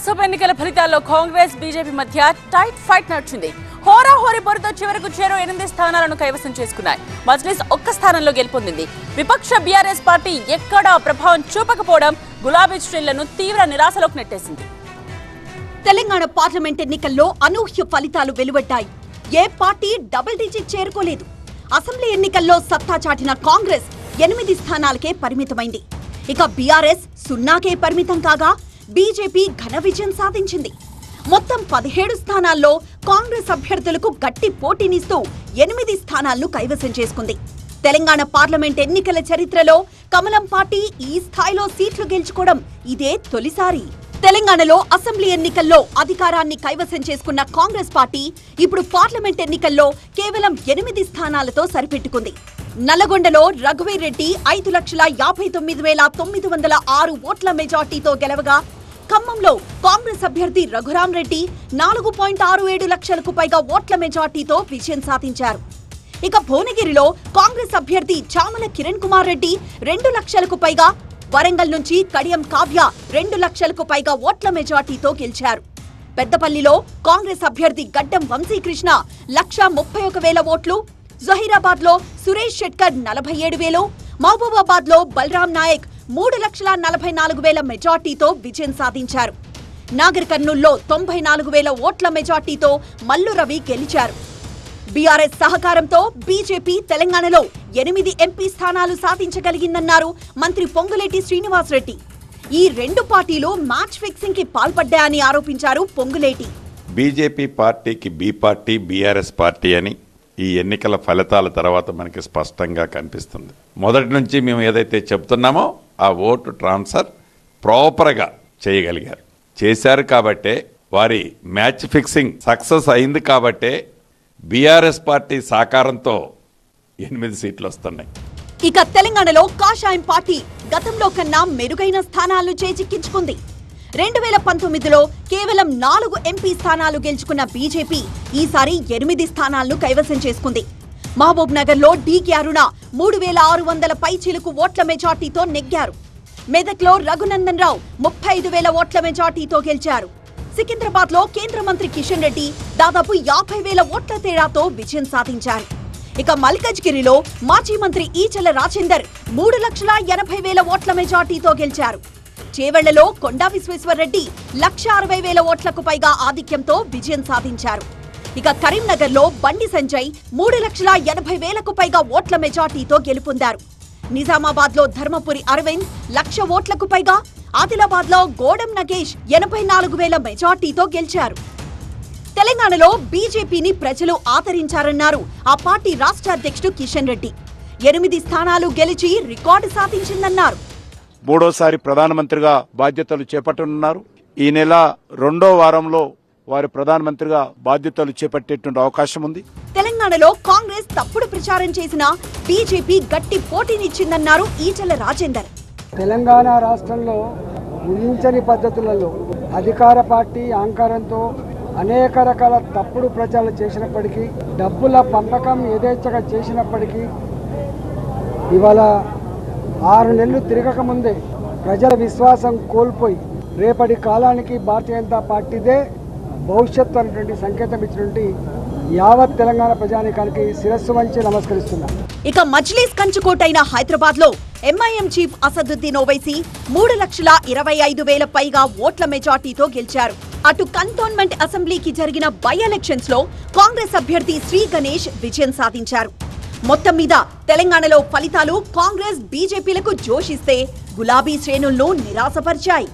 లోక్సభ ఎన్నికల ఫలితాల్లో కాంగ్రెస్ బీజేపీ మధ్య టైట్ ఫైట్ నడిచింది. హోరాహోరీ పోరుతో చివరకు చెరో 8 స్థానాలను కైవసం చేసుకున్నాయి. మజ్లిస్ ఒక్క స్థానంలో గెలుపొందింది. విపక్ష బీఆర్ఎస్ పార్టీ ఎక్కడా ప్రభావం చూపకపోవడం గులాబీ శ్రేణులను తీవ్ర నిరాశలోకి నెట్టేసింది. తెలంగాణ పార్లమెంట్ ఎన్నికల్లో అనూహ్య ఫలితాలు వెలువడ్డాయి. ఏ పార్టీ డబుల్ డిజిట్ చేరుకోలేదు. అసెంబ్లీ ఎన్నికల్లో సత్తా చాటిన కాంగ్రెస్ 8 స్థానాలకే పరిమితమైంది. ఇక బీఆర్ఎస్ 0కే పరిమితం కాగా బీజేపీ ఘన విజయం సాధించింది. మొత్తం 17 స్థానాల్లో కాంగ్రెస్ అభ్యర్థులకు గట్టి పోటీనిస్తూ 8 స్థానాలను కైవసం చేసుకుంది. తెలంగాణ పార్లమెంట్ ఎన్నికల చరిత్రలో కమలం పార్టీ ఈ స్థాయిలో సీట్లు గెలుచుకోవడం ఇదే తొలిసారి. తెలంగాణలో అసెంబ్లీ ఎన్నికల్లో అధికారాన్ని కైవసం చేసుకున్న కాంగ్రెస్ పార్టీ ఇప్పుడు పార్లమెంట్ ఎన్నికల్లో కేవలం 8 స్థానాలతో సరిపెట్టుకుంది. నల్లగొండలో రఘువీర్ రెడ్డి 5,59,906 ఓట్ల మెజార్టీతో గెలవగా, ఖమ్మంలో కాంగ్రెస్ అభ్యర్థి రఘురాం రెడ్డి 4.67 లక్షలకు పైగా ఓట్ల మెజార్టీతో విజయం సాధించారు. ఇక భువనగిరిలో కాంగ్రెస్ అభ్యర్థి చామల కిరణ్ కుమార్ రెడ్డి 2 లక్షలకు పైగా, వరంగల్ నుంచి కడియం కావ్య 2 లక్షలకు పైగా ఓట్ల మెజార్టీతో గెలిచారు. పెద్దపల్లిలో కాంగ్రెస్ అభ్యర్థి గడ్డం వంశీకృష్ణ 1,31,000 ఓట్లు, జహీరాబాద్ లో సురేష్ షెట్కర్ 47,000, మహబూబాబాద్ లో బలరాం నాయక్ 3,44,000 మెజార్టీతో విజయం సాధించారు. నాగర్ కర్నూల్లో 94,000 ఓట్ల మెజార్టీతో మల్లు రవి గెలిచారు. బీఆర్ఎస్ సహకారంతో బీజేపీ తెలంగాణలో 8 ఎంపీ స్థానాలు సాధించగలిగిందన్నారు మంత్రి పొంగులేటి శ్రీనివాసరెడ్డి. ఈ 2 పార్టీలు మ్యాచ్ ఫిక్సింగ్ కి పాల్పడ్డాయని ఆరోపించారు పొంగులేటి. బీజేపీ పార్టీకి బి పార్టీ, బీఆర్ఎస్ పార్టీ అని ఈ ఎన్నికల ఫలితాల తర్వాత మనకి స్పష్టంగా కనిపిస్తుంది. మొదటి నుంచి మేము ఏదైతే చెప్తున్నామో ఆ ఓటు ట్రాన్స్ఫర్ ప్రాపర్గా చేయగలిగారు, చేశారు. కాబట్టే వారి మ్యాచ్ ఫిక్సింగ్ సక్సెస్ అయింది. కాబట్టే బీఆర్ఎస్ పార్టీ సహకారంతో 8 సీట్లు వస్తున్నాయి. ఇక తెలంగాణలో కాషాయం పార్టీ గతంలో కన్నా మెరుగైన స్థానాలను చేజిక్కించుకుంది. 2019లో కేవలం 4 ఎంపీ స్థానాలు గెలుచుకున్న బీజేపీ ఈసారి 8 స్థానాలను కైవసం చేసుకుంది. మహబూబ్ నగర్ లో డీకే అరుణ 3,600 పైచిలుకు ఓట్ల మెజార్టీతో నెగ్గారు. మెదక్లో రఘునందన్ రావు 35,000 ఓట్ల మెజార్టీతో గెలిచారు. సికింద్రాబాద్ లో కేంద్ర మంత్రి కిషన్ రెడ్డి దాదాపు 50,000 ఓట్ల తేడాతో విజయం సాధించారు. ఇక మల్కజ్గిరిలో మాజీ మంత్రి ఈచెల రాజేందర్ 3,80,000 ఓట్ల మెజార్టీతో గెలిచారు. చేవెళ్లలో కొండా విశ్వేశ్వరరెడ్డి 1,60,000 ఓట్లకు పైగా ఆధిక్యంతో విజయం సాధించారు. ఇక కరీంనగర్ లో బండి సంజయ్ 3,80,000కు పైగా ఓట్ల మెజార్టీతో గెలుపొందారు. నిజామాబాద్ లో ధర్మపురి అరవింద్ 1,00,000 ఓట్లకు పైగా, ఆదిలాబాద్ లో గోడం నగేష్ 84,000 మెజార్టీతో గెలిచారు. తెలంగాణలో బీజేపీని ప్రజలు ఆదరించారన్నారు ఆ పార్టీ రాష్ట్ర అధ్యక్షుడు కిషన్ రెడ్డి. 8 స్థానాలు గెలిచి రికార్డు సాధించిందన్నారు. మూడోసారి ప్రధానమంత్రిగా బాధ్యతలు చేపట్టనున్నారు. ఈ నెల 2వ వారంలో వారు ప్రధానమంత్రిగా బాధ్యతలు చేపట్టేటువంటి అవకాశం ఉంది. తెలంగాణలో కాంగ్రెస్ తప్పుడు ప్రచారం చేసిన బీజేపీ గట్టి పోటీనిచ్చిందన్నారు ఈచెల రాజేందర్. తెలంగాణ రాష్ట్రంలో ఊహించని పద్ధతులలో అధికార పార్టీ అహంకారంతో అనేక రకాల తప్పుడు ప్రచారాలు చేసినప్పటికీ, డబ్బుల పంపకం యథేచ్ఛగా చేసినప్పటికీ, ఇవాళ 6 నెలలు తిరగక ముందే ప్రజల విశ్వాసం కోల్పోయి రేపటి కాలానికి భారతీయ జనతా పార్టీదే భవిష్యత్తు అనేటువంటి సంకేతం ఇచ్చినటువంటి యావత్ తెలంగాణ ప్రజానీకానికి శిరస్సు వంచి నమస్కరిస్తున్నా. ఇక మజ్లిస్ కంచుకోటైన హైదరాబాద్ లో ఎంఐఎం చీఫ్ అసదుద్దీన్ ఓవైసీ 3,25,000 పైగా ఓట్ల మెజార్టీతో గెలిచారు. అటు కంటోన్మెంట్ అసెంబ్లీకి జరిగిన బై ఎలక్షన్స్ లో కాంగ్రెస్ అభ్యర్థి శ్రీ గణేష్ విజయం సాధించారు. మొత్తం మీద తెలంగాణలో ఫలితాలు కాంగ్రెస్ బీజేపీలకు జోషిస్తే గులాబీ శ్రేణులను నిరాశపరిచాయి.